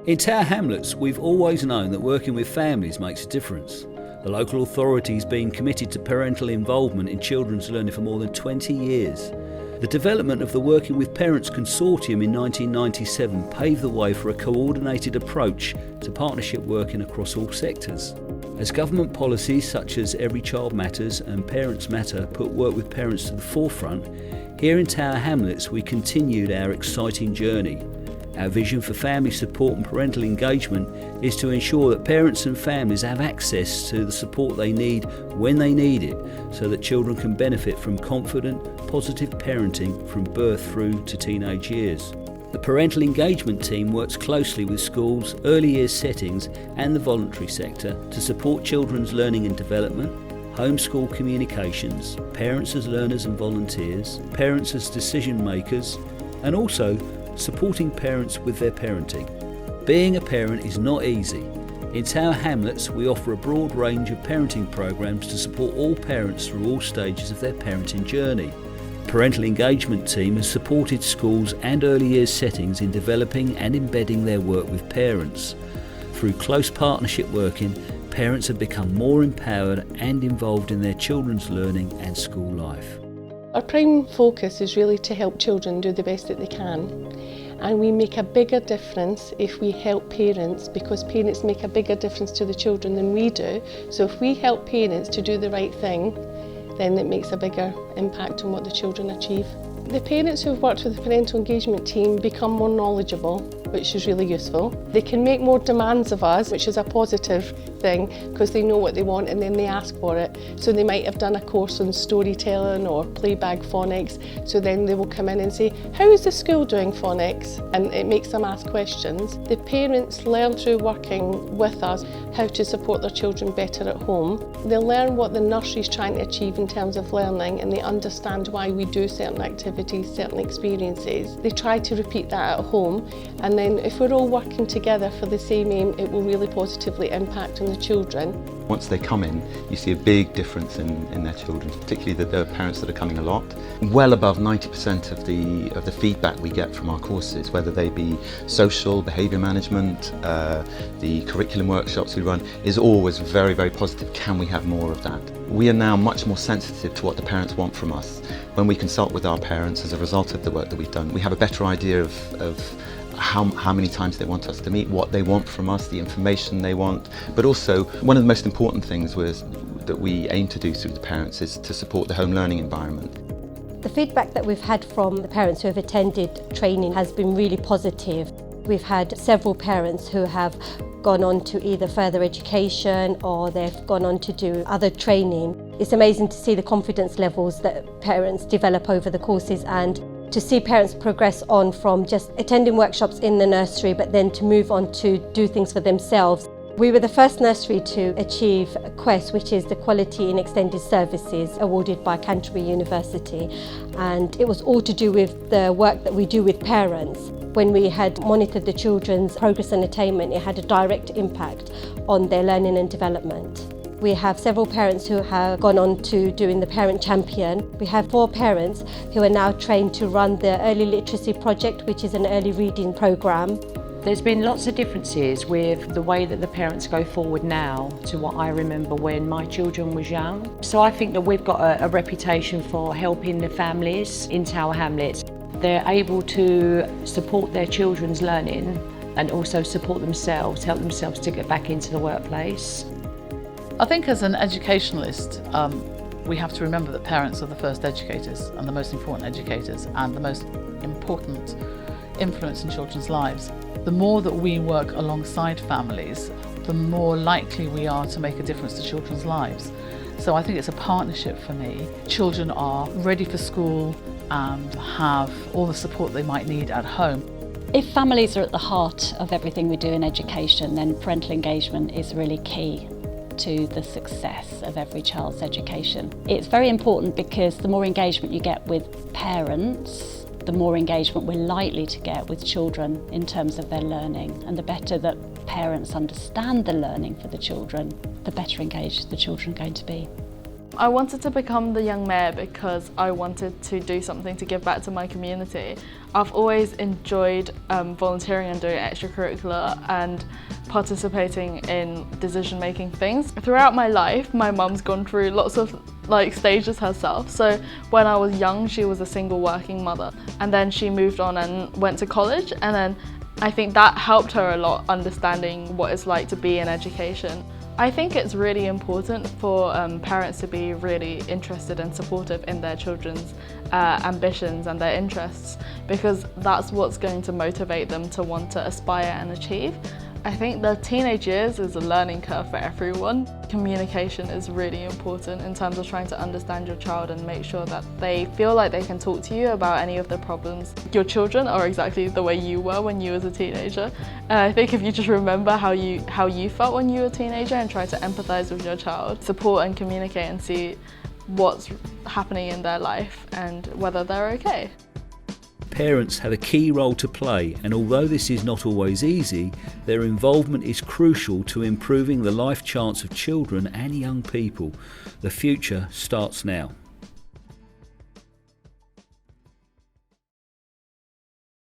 In Tower Hamlets, we've always known that working with families makes a difference. The local authority's been committed to parental involvement in children's learning for more than 20 years. The development of the Working with Parents Consortium in 1997 paved the way for a coordinated approach to partnership working across all sectors. As government policies such as Every Child Matters and Parents Matter put work with parents to the forefront, here in Tower Hamlets we continued our exciting journey. Our vision for family support and parental engagement is to ensure that parents and families have access to the support they need when they need it, so that children can benefit from confident, positive parenting from birth through to teenage years. The parental engagement team works closely with schools, early years settings and the voluntary sector to support children's learning and development, homeschool communications, parents as learners and volunteers, parents as decision makers, and also supporting parents with their parenting. Being a parent is not easy. In Tower Hamlets, we offer a broad range of parenting programs to support all parents through all stages of their parenting journey. The parental engagement team has supported schools and early years settings in developing and embedding their work with parents. Through close partnership working, parents have become more empowered and involved in their children's learning and school life. Our prime focus is really to help children do the best that they can, and we make a bigger difference if we help parents, because parents make a bigger difference to the children than we do. So if we help parents to do the right thing, then it makes a bigger impact on what the children achieve. The parents who have worked with the parental engagement team become more knowledgeable, which is really useful. They can make more demands of us, which is a positive thing, because they know what they want and then they ask for it. So they might have done a course on storytelling or playback phonics, so then they will come in and say, how is the school doing phonics? And it makes them ask questions. The parents learn through working with us how to support their children better at home. They learn what the nursery is trying to achieve in terms of learning, and they understand why we do certain activities, certain experiences. They try to repeat that at home, and then if we're all working together for the same aim, it will really positively impact on the children. Once they come in, you see a big difference in their children, particularly the parents that are coming a lot. Well above 90% of the feedback we get from our courses, whether they be social, behaviour management, the curriculum workshops we run, is always very, very positive. Can we have more of that? We are now much more sensitive to what the parents want from us. When we consult with our parents as a result of the work that we've done, we have a better idea of how many times they want us to meet, what they want from us, the information they want. But also, one of the most important things that we aim to do through the parents is to support the home learning environment. The feedback that we've had from the parents who have attended training has been really positive. We've had several parents who have gone on to either further education or they've gone on to do other training. It's amazing to see the confidence levels that parents develop over the courses, and to see parents progress on from just attending workshops in the nursery but then to move on to do things for themselves. We were the first nursery to achieve QUESS, which is the Quality in Extended Services, awarded by Canterbury University, and it was all to do with the work that we do with parents. When we had monitored the children's progress and attainment, it had a direct impact on their learning and development. We have several parents who have gone on to doing the Parent Champion. We have 4 parents who are now trained to run the Early Literacy Project, which is an early reading programme. There's been lots of differences with the way that the parents go forward now to what I remember when my children was young. So I think that we've got a reputation for helping the families in Tower Hamlets. They're able to support their children's learning and also support themselves, help themselves to get back into the workplace. I think as an educationalist, we have to remember that parents are the first educators and the most important educators and the most important influence in children's lives. The more that we work alongside families, the more likely we are to make a difference to children's lives. So I think it's a partnership for me. Children are ready for school and have all the support they might need at home. If families are at the heart of everything we do in education, then parental engagement is really key to the success of every child's education. It's very important because the more engagement you get with parents, the more engagement we're likely to get with children in terms of their learning. And the better that parents understand the learning for the children, the better engaged the children are going to be. I wanted to become the young mayor because I wanted to do something to give back to my community. I've always enjoyed volunteering and doing extracurricular and participating in decision-making things. Throughout my life, my mum's gone through lots of stages herself. So when I was young, she was a single working mother, and then she moved on and went to college, and then I think that helped her a lot understanding what it's like to be in education. I think it's really important for parents to be really interested and supportive in their children's ambitions and their interests, because that's what's going to motivate them to want to aspire and achieve. I think the teenage years is a learning curve for everyone. Communication is really important in terms of trying to understand your child and make sure that they feel like they can talk to you about any of their problems. Your children are exactly the way you were when you was a teenager. And I think if you just remember how you felt when you were a teenager and try to empathise with your child, support and communicate and see what's happening in their life and whether they're okay. Parents have a key role to play, and although this is not always easy, their involvement is crucial to improving the life chance of children and young people. The future starts now.